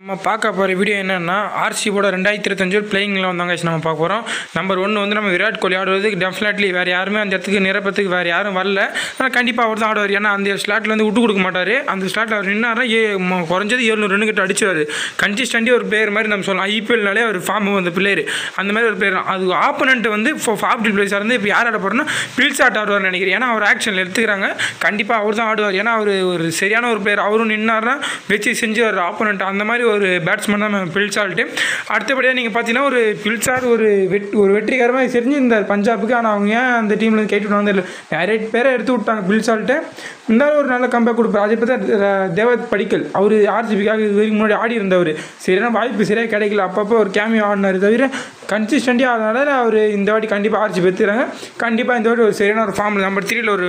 நம்ம பார்க்க போகிற வீடியோ என்னென்னா ஆர்சிபியோட 2025 பிளேயிங்கில் வந்தாங்க நம்ம பார்க்க போகிறோம். நம்பர் 1 வந்து நம்ம விராட் கோலி ஆடுவதுக்கு டெஃபினெட்லி வேறு யாருமே அந்த இடத்துக்கு நிரப்பத்துக்கு வேறு யாரும் வரல. ஆனால் கண்டிப்பாக அவர் தான் ஆடுவார். ஏன்னா அந்த ஸ்லாட்டில் வந்து விட்டு கொடுக்க மாட்டார். அந்த ஸ்லாட்டில் அவர் நின்னார்னா குறைஞ்சது 700 ரன் கிட்ட அடிச்சுவார். கன்சிஸ்டண்ட்டாக ஒரு பிளேயர் மாதிரி நம்ம சொல்லலாம். ஐபிஎல்னாலே ஒரு ஃபார்ம் வந்த பிளேயர் அந்த மாதிரி ஒரு பிளேயர். அது ஆப்போனண்ட் வந்து ஃபாப்டி பிளேயர்ஸாக இருந்து இப்போ யார் ஆட போகிறோன்னா பில்சாட் ஆடுவார்னு நினைக்கிறேன். ஏன்னா அவர் ஆக்ஷனில் எடுத்துக்கிறாங்க. கண்டிப்பாக அவர் தான் ஆடுவார். ஏன்னா அவர் ஒரு சரியான ஒரு பிளேயர். அவரும் நின்னார்னா வச்சு செஞ்சு ஒரு ஆப்போனண்ட் அந்த மாதிரி ஒரு பேட்ஸ்மேன் தான் பில்சால்ட்டு. அடுத்தபடியாக நீங்கள் பார்த்தீங்கன்னா ஒரு பில்சாட் ஒரு வெற்றிகரமாக செஞ்சுருந்தார் பஞ்சாபுக்கு. ஆனால் அவங்க ஏன் அந்த டீமில் கேட்டு விட்டாங்க தெரியல. நிறைய பேரை எடுத்து விட்டாங்க பில்சால்ட்டு. இருந்தாலும் ஒரு நல்ல கம்பேக் கொடுப்பார். அதே பார்த்தா தேவத் படிக்கல் அவர் ஆர்சிபிக்காக இதுவரைக்கும் முன்னாடி ஆடி இருந்தவர். சரியான வாய்ப்பு சரியாக கிடைக்கல. அப்பப்போ ஒரு கேமியோ ஆடினார் தவிர கன்சிஸ்டண்ட்டாக ஆடினால அவர் இந்த வாட்டி கண்டிப்பாக ஆர்சிபி எடுத்துக்கிறாங்க. கண்டிப்பாக இந்த வாட்டி ஒரு சரியான ஒரு ஃபார்மில் நம்பர் 3 ஒரு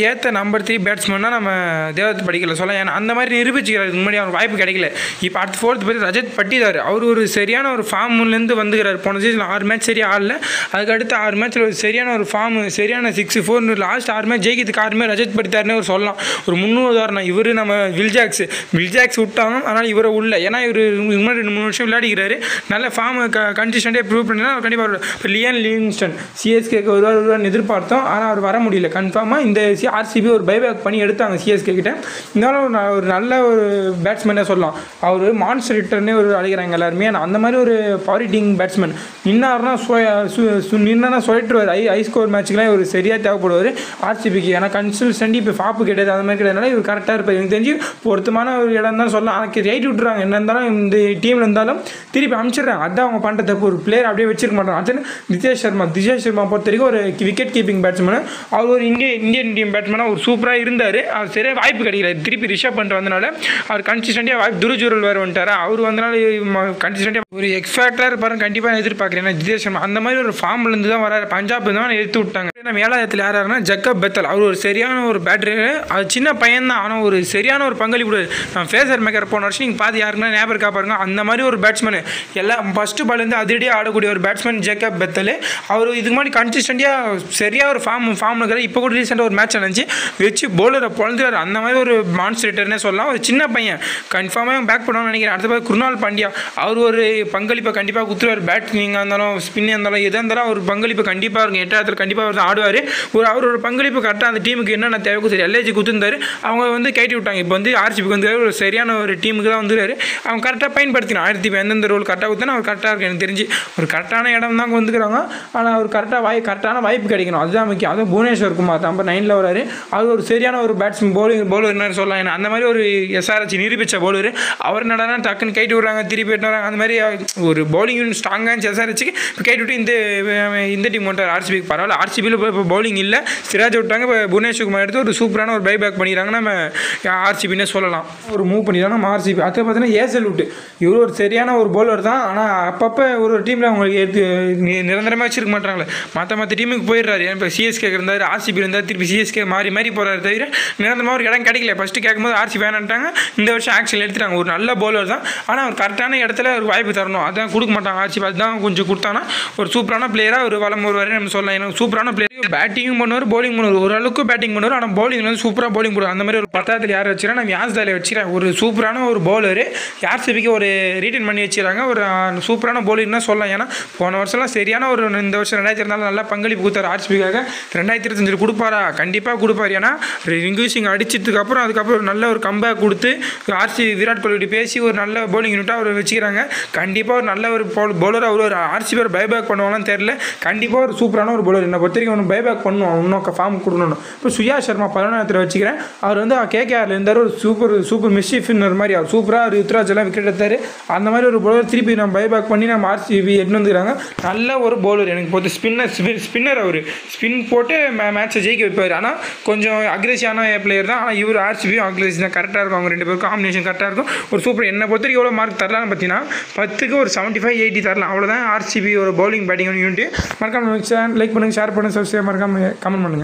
ஏற்ற நம்பர் 3 பேட்ஸ்மேன்னா நம்ம தேவத் படிக்கல சொல்லலாம். ஏன்னா அந்த மாதிரி நிரூபிச்சுக்கிறார். இதுக்கு முன்னாடி அவருக்கு வாய்ப்பு கிடைக்கல. இப்போ அடுத்த 4th பேர் ரஜத் பட்டிதார். அவர் ஒரு சரியான ஒரு ஃபார்ம்லேருந்து வந்துக்கிறார். போன சீசன் 6 மேட்ச் சரியாக ஆடல. அதுக்கடுத்து 6 மேட்ச்சில் ஒரு சரியான ஒரு ஃபார்மு சரியான 6-4 லாஸ்ட் 6 மேட்ச் ஜெயிக்கிறதுக்கு 6 மேட்ச் ரஜத் பட்டிதார்னே ஒரு சொல்லலாம். ஒரு 3 உதாரணம். இவர் நம்ம வில்ஜாக்ஸ் விட்டாங்க. ஆனால் இவரை உள்ள ஏன்னா இவர் முன்னாடி 2-3 வருஷம் விளையாடிக்கிறாரு. நல்ல ஃபார்மு கன்சிஸ்டண்ட்டாக ப்ரூவ் பண்ணினா கண்டிப்பாக. இப்போ லியான் லிவிங்ஸ்டன் சிஎஸ்கேக்கு வருவார்னு எதிர்பார்த்தோம். ஆனால் அவர் வர முடியல. கன்ஃபார்மாக இந்த ஆர்சிபி ஒரு பைபேக் பண்ணி எடுத்தாங்க சிஎஸ்கே கிட்ட. இருந்தாலும் ஒரு நல்ல ஒரு பேட்ஸ்மேனே சொல்லலாம். அவர் மான்ஸ்டர் ஹிட்டர்னே ஒரு அழைக்கிறாங்க எல்லாருமே. அந்த மாதிரி ஒரு பவர் ஹிட்டிங் பேட்ஸ்மேன். நின்னார்னா சொல்லிட்டுருவார். ஹை ஸ்கோர் மேட்ச்சுக்கெலாம் இவர் சரியாக தேவைப்படுவார் ஆர்சிபிக்கு. ஏன்னா கன்சிஸ்டன்ட் இப்போ ஃபாப்பு கிடையாது. அந்த மாதிரி கிடையாதுனால இவர் கரெக்டாக இருப்பார். எனக்கு தெரிஞ்சு பொருத்தமான ஒரு இடம் தான் சொல்லலாம். ஆனால் ரைட் விட்டுறாங்க. என்ன இருந்தாலும் இந்த டீமில் இருந்தாலும் திருப்பி அனுப்பிச்சிடுறாங்க. அதான் அவங்க பண்ணுற தப்பு. ஒரு பிளேயர் அப்படியே வச்சிருக்க மாட்டாங்க. அது நிதேஷ் சர்மா பொறுத்த வரைக்கும் ஒரு விக்கெட் கீப்பிங் பேட்ஸ்மேன். அவர் ஒரு இந்தியன் டீம் பேட்ஸ்மேனாக ஒரு சூப்பராக இருந்தார். அவர் சரியாக வாய்ப்பு கிடைக்கல. திருப்பி ரிஷப் பண்ணிட்டு வந்தனால அவர் கன்சிஸ்டண்ட்டாக வாய்ப்பு துருஜூரல் வேறு வந்துட்டார். அவர் வந்தனால கன்சிஸ்டண்ட்டாக ஒரு எக்ஸ்பேக்டராக இருப்பாரு. கண்டிப்பாக நான் எதிர்பார்க்குறேன். ஏன்னா நிதேஷ் சர்மா அந்த மாதிரி ஒரு ஃபார்ம்லேருந்து தான் வராரு. பஞ்சாப் தான் எடுத்து விட்டாங்க. நம்ம 7th யாராருன்னா ஜக்கப் பெத்தல். அவர் ஒரு சரியான ஒரு பேட்டர். அது சின்ன பையன் தான். ஆனால் ஒரு சரியான ஒரு பங்களிப்பு. நம்ம ஃபேசர் மேக்கர் போன வருஷம் நீங்கள் பார்த்து யாருக்குன்னா ஞாபகம் காப்பாருங்க. அந்த மாதிரி ஒரு பேட்ஸ்மேன் எல்லாம் ஃபஸ்ட்டு பால்லேருந்து அதிரடியாக ஆடக்கூடிய ஒரு பேட்ஸ்மேன் ஜக்கப் பெத்தல். அவர் இதுக்கு முன்னாடி கன்சிஸ்டண்ட்டாக சரியாக ஒரு ஃபார்ம் இருக்கிற. இப்போ கூட ரீசெண்டாக ஒரு மேட்ச் நினச்சி வச்சு பவுலரை பொழுதுறாரு. அந்த மாதிரி ஒரு மான்ஸ்டர் ஹிட்டர்னே சொல்லலாம். ஒரு சின்ன பையன் கன்ஃபார்மாக பேக் பண்ணுவான்னு நினைக்கிறேன். அடுத்த குருணால் பாண்டியா அவர் ஒரு பங்களிப்பை கண்டிப்பாக குத்துருவார். பேட்டிங்காக இருந்தாலும் ஸ்பின்னாக இருந்தாலும் எதாக இருந்தாலும் ஒரு பங்களிப்பு கண்டிப்பாக இருக்கும். 8th கண்டிப்பாக அவர் ஆடுவார். அவர் ஒரு பங்களிப்பு கரெக்டாக அந்த டீமுக்கு என்னென்ன தேவைக்கும் சரி எல்ஏஜி குத்துருந்தார். அவங்க வந்து கைட்டி விட்டாங்க. இப்போ வந்து ஆர்சிபிக்கு வந்து ஒரு சரியான ஒரு டீமுக்கு தான் வந்துருவார். அவங்க கரெக்டாக பயன்படுத்தினா எந்தெந்த ரோல் கரெக்டாக கொடுத்தா அவர் கரெக்டாக இருக்கும். எனக்கு தெரிஞ்சு ஒரு கரெக்டான இடம் தான் வந்துக்கிறாங்க. ஆனால் அவர் கரெக்டான வாய்ப்பு கிடைக்கணும். அதுதான் முக்கியம். அதுவும் புவனேஸ்வர் குமார் நம்பர் 9 வராரு. அவர் ஒரு சரியான ஒரு பேட்ஸ்மேன் பவுலர் என்ன சொல்லலாம். ஏன்னா அந்த மாதிரி ஒரு எஸ்ஆர்ஹெச் நிரூபித்த பவுலர். அவர் நடனா டக்குன்னு கைட்டு விடுறாங்க. திருப்பி வராங்க. அந்த மாதிரி ஒரு பவுலிங் ஸ்ட்ராங்காக எஸ்ஆர்ஹெச்சுக்கு இப்போ கைட்டு விட்டு இந்த டீம் வந்துட்டார். ஆர்சிபிக்கு பரவாயில்ல. ஆர்சிபியில் இப்போ பவுலிங் இல்லை. சிராஜ் விட்டாங்க. இப்போ புவனேஸ்வர் குமார் எடுத்து ஒரு சூப்பரான ஒரு பைபேக் பண்ணிடுறாங்க. நம்ம ஆர்சிபின்னே சொல்லலாம். ஒரு மூவ் பண்ணிடுறாங்க நம்ம ஆர்சிபி. அதை பார்த்தீங்கன்னா ஏசல் விட்டு இவர் ஒரு சரியான ஒரு பவுலர் தான். ஆனால் அப்பப்போ ஒரு டீமில் அவங்களுக்கு எடுத்து நிரந்தரமாக வச்சிருக்க மாட்டாங்களே. மற்ற டீமுக்கு போயிடுறாரு. இப்போ சிஎஸ்கே இருந்தார், ஆர்சிபி இருந்தார், திருப்பி சிஎஸ்கே மாறி போகிறாரு தவிர நிரந்தரமாக ஒரு இடம் கிடைக்கல. ஃபஸ்ட்டு கேட்கும்போது ஆர்சிபி வேணான்ட்டாங்க. இந்த வருஷம் ஆக்ஷன் எடுத்துட்டாங்க. ஒரு நல்ல பவுலர் தான். ஆனால் ஒரு கரெக்டான இடத்துல ஒரு வாய்ப்பு தரணும். அதான் கொடுக்க மாட்டாங்க ஆர்சிபி. அதுதான் கொஞ்சம் கொடுத்தானா ஒரு சூப்பரான பிளேயராக ஒரு வளம் வருவார் நம்ம சொல்லலாம். எனக்கு சூப்பரான பிளேயர். பேட்டிங்கும் பண்ணுவார், பவுலிங் பண்ணுவார். ஓரளவுக்கு பேட்டிங் பண்ணுவார். ஆனால் பவுலிங் வந்து சூப்பராக பவுலிங் போடுவார். அந்த மாதிரி ஒரு 10th யார் வச்சுக்கிறேன் நம்ம யாஸ்தாலே வச்சுக்கிறேன். ஒரு சூப்பரான ஒரு பவுலரு. ஆர்சிபிக்கு ஒரு ரீட்டைன் பண்ணி வச்சுக்கிறாங்க. ஒரு சூப்பரான பவுலிங்னா சொல்லலாம். ஏன்னா போன வருஷம்லாம் சரியான ஒரு இந்த வருஷம் 2024 நல்லா பங்களிப்பு கொடுத்தாரு ஆர்சிபிக்காக. 2025 கொடுப்பாரா? கண்டிப்பாக கொடுப்பார். ஏன்னா ரிங்கு சிங் அடிச்சதுக்கப்புறம் அதுக்கப்புறம் ஒரு நல்ல ஒரு கம்பேக் கொடுத்து ஆர்சிபி விராட் கோலி பேசி ஒரு நல்ல பவுலிங் யூனிட்டாக அவர் வச்சுக்கிறாங்க. கண்டிப்பாக ஒரு நல்ல ஒரு பவுலர். அவர் ஒரு ஆர்சிபி ஒரு பைபேக் பண்ணுவாங்கன்னு தெரியல. கண்டிப்பாக ஒரு சூப்பரான ஒரு பவுலர். என்னை பொறுத்த வரைக்கும் பைபேக் பண்ணுவோம். இன்னும் ஃபார்ம் கொடுக்கணும். இப்போ சுயா சர்மா 11th வச்சுக்கிறேன். அவர் வந்து கேகேஆரில் இருந்தார். ஒரு சூப்பர் மிஸ்டீஃபின்னர் மாதிரி அவர் சூப்பராக ருத்ராஜ் எல்லாம் விக்கெட் எடுத்தார். அந்த மாதிரி ஒரு பவுலர் திருப்பி நம்ம பைபேக் பண்ணி நம்ம ஆர்சிபி எடுத்து வந்துக்கிறாங்க. நல்ல ஒரு பவுலர். எனக்கு பொறுத்த ஸ்பின்னர். அவர் ஸ்பின் போட்டு மேட்சை ஜெயிக்க வைப்பார். ஆனால் கொஞ்சம் அக்ரெசிவான பிளேயர் தான். ஆனால் இவர் ஆர்சிபியும் அக்ரெசிவ் தான். கரெக்டாக இருக்கும். அவங்க 2 பேரும் காம்பினேஷன் கரெக்டாக இருக்கும். ஒரு சூப்பர். என்னை பொறுத்த வரைக்கும் எவ்வளோ மார்க் தரலாம்னு பார்த்தீங்கன்னா 10க்கு ஒரு 75-80 தரலாம். அவ்வளோதான் ஆர்சிபி ஒரு பவுலிங் பேட்டிங் யூனிட். மறக்காம லைக் பண்ணுங்கள், ஷேர் பண்ணுங்கள், சப்ஸ்கிரைப் மறக்காம கமெண்ட் பண்ணுங்கள்.